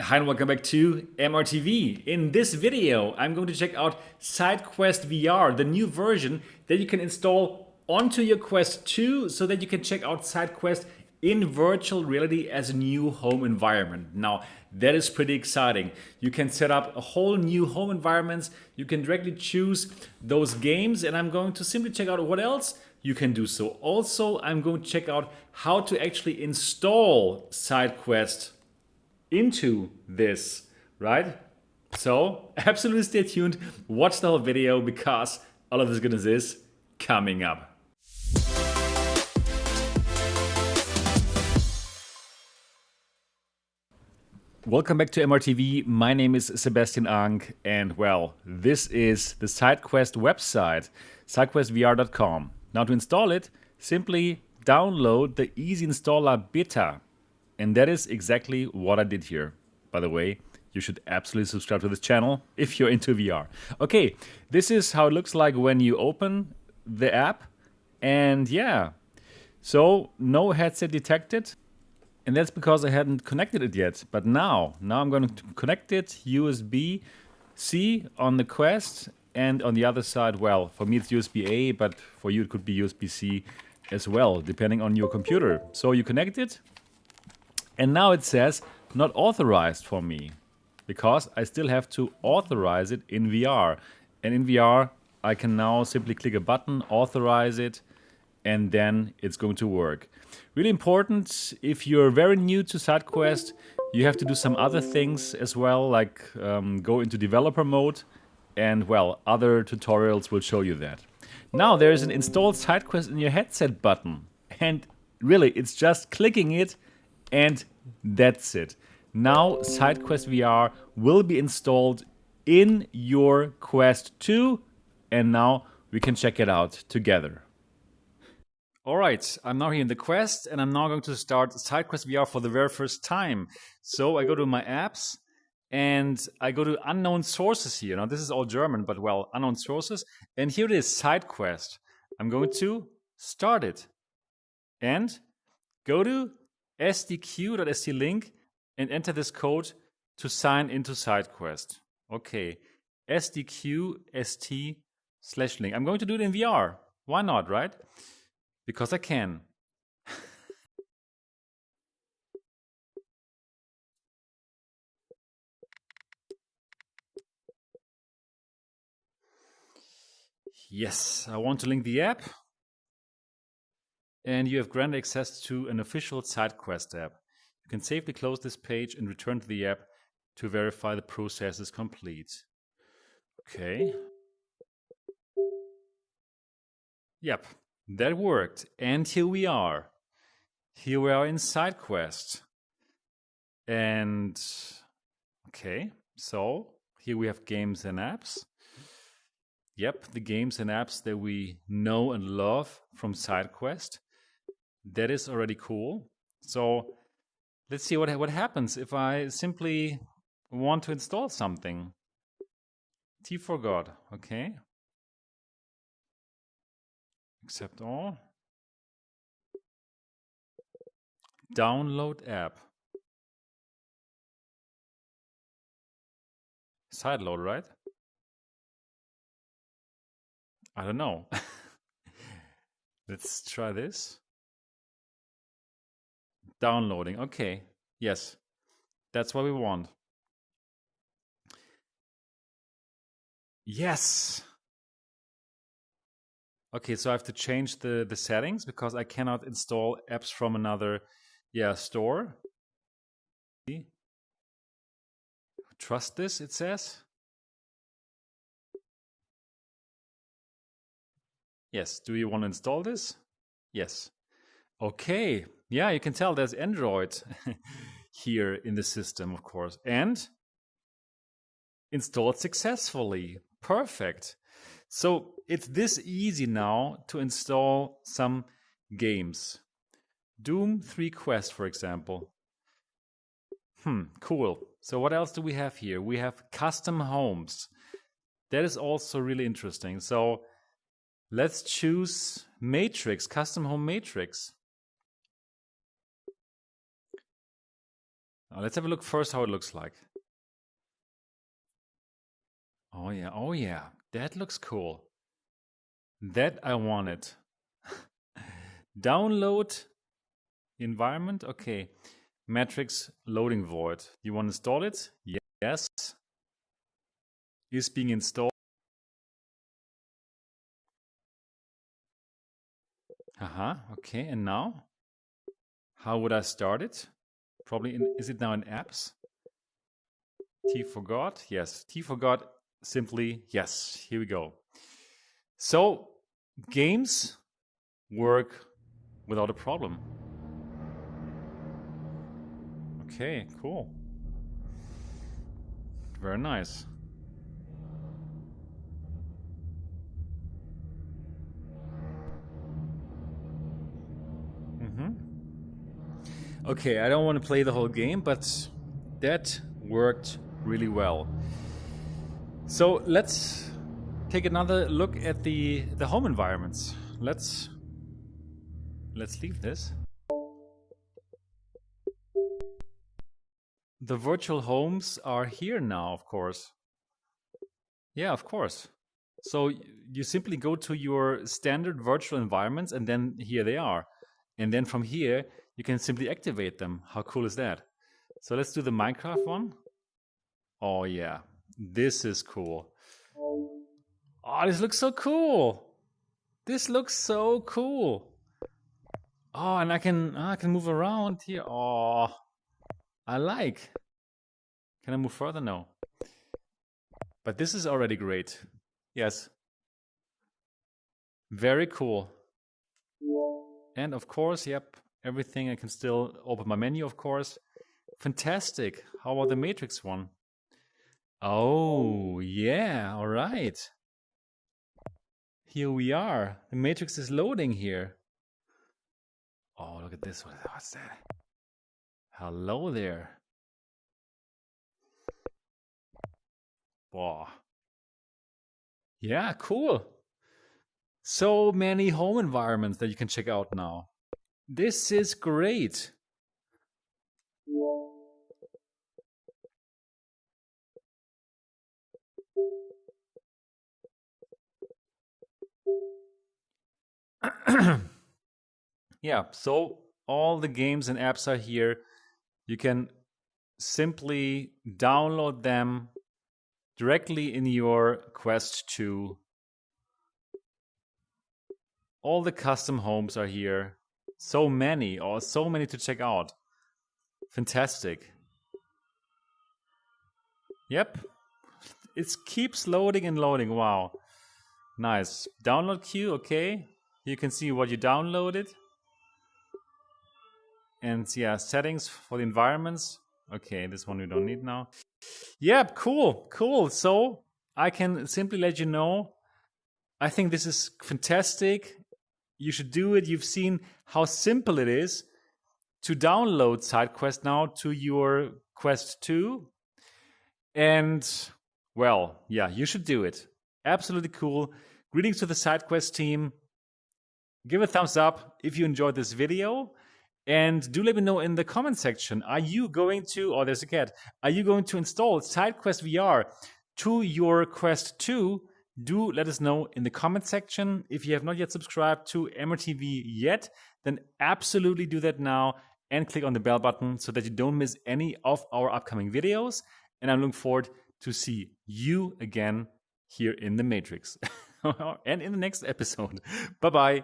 Hi and welcome back to MRTV. In this video, I'm going to check out Sidequest VR, the new version that you can install onto your Quest 2 so that you can check out Sidequest in virtual reality as a new home environment. Now, that is pretty exciting. You can set up a whole new home environments. You can directly choose those games, and I'm going to simply check out what else you can do so. Also, I'm going to check out how to actually install Sidequest into this, right? So absolutely stay tuned, watch the whole video because all of this goodness is coming up. Welcome back to MRTV. My name is Sebastian and well, this is the Sidequest website, sidequestvr.com. Now to install it, simply download the Easy Installer Beta. And that is exactly what I did here. By the way, you should absolutely subscribe to this channel if you're into VR. Okay, this is how it looks like when you open the app. And yeah, so no headset detected. And that's because I hadn't connected it yet. But now I'm going to connect it USB-C on the Quest. And on the other side, well, for me it's USB-A, but for you it could be USB-C as well, depending on your computer. So you connect it. And now it says not authorized for me because I still have to authorize it in VR. And in VR, I can now simply click a button, authorize it, and then it's going to work. Really important, if you're very new to Sidequest, you have to do some other things as well, like go into developer mode. And well, other tutorials will show you that. Now there's an install Sidequest in your headset button. And really, it's just clicking it. And that's it. Now Sidequest VR will be installed in your Quest 2 and now we can check it out together. Alright, I'm now here in the Quest and I'm now going to start Sidequest VR for the very first time. So I go to my apps and I go to unknown sources here. Now this is all German, but well, unknown sources. And here it is, Sidequest. I'm going to start it and go to sdq.sdlink and enter this code to sign into Sidequest. Okay, sdq.st/link. I'm going to do it in VR. Why not, right? Because I can. Yes, I want to link the app. And you have granted access to an official Sidequest app. You can safely close this page and return to the app to verify the process is complete. Okay. Yep, that worked. And here we are. Here we are in Sidequest. And okay, so here we have games and apps. Yep, the games and apps that we know and love from Sidequest. That is already cool. So let's see what happens if I simply want to install something. T forgot, okay. Accept all. Download app. Sideload, right? I don't know. Let's try this. Downloading, okay. Yes, that's what we want. Yes. Okay, so I have to change the settings because I cannot install apps from another store. Trust this, it says. Yes, do you want to install this? Yes. Okay, yeah, you can tell there's Android here in the system, of course. And installed successfully. Perfect. So it's this easy now to install some games. Doom 3 Quest, for example. Cool. So what else do we have here? We have custom homes. That is also really interesting. So let's choose Matrix, custom home Matrix. Let's have a look first how it looks like. Oh yeah, that looks cool. That I wanted. Download environment, okay. Matrix loading void. You want to install it? Yes. Is being installed. Okay, and now? How would I start it? Probably is it now in apps? T forgot, yes. T forgot, simply, yes. Here we go. So, games work without a problem. Okay, cool. Very nice. Okay, I don't want to play the whole game, but that worked really well. So let's take another look at the home environments. Let's leave this. The virtual homes are here now, of course. Yeah, of course. So you simply go to your standard virtual environments and then here they are. And then from here, you can simply activate them. How cool is that? So let's do the Minecraft one. Oh yeah, this is cool. Oh, this looks so cool. This looks so cool. Oh, and I can move around here. Oh, I like. Can I move further? No. But this is already great. Yes. Very cool. And of course, yep, everything. I can still open my menu, of course. Fantastic. How about the Matrix one? Oh, yeah, all right. Here we are. The Matrix is loading here. Oh, look at this one. What's that? Hello there. Wow. Yeah, cool. So many home environments that you can check out now. This is great. Yeah, so all the games and apps are here. You can simply download them directly in your Quest 2. All the custom homes are here. So many to check out. Fantastic. Yep. It keeps loading and loading. Wow. Nice. Download queue, okay. You can see what you downloaded. And yeah, settings for the environments. Okay, this one we don't need now. Yep, cool. So I can simply let you know, I think this is fantastic. You should do it. You've seen how simple it is to download Sidequest now to your Quest 2. And, well, yeah, you should do it. Absolutely cool. Greetings to the Sidequest team. Give a thumbs up if you enjoyed this video. And do let me know in the comment section, are you going to, oh, there's a cat. Are you going to install Sidequest VR to your Quest 2? Do let us know in the comment section. If you have not yet subscribed to MRTV yet, then absolutely do that now and click on the bell button so that you don't miss any of our upcoming videos. And I'm looking forward to see you again here in the Matrix and in the next episode. Bye-bye.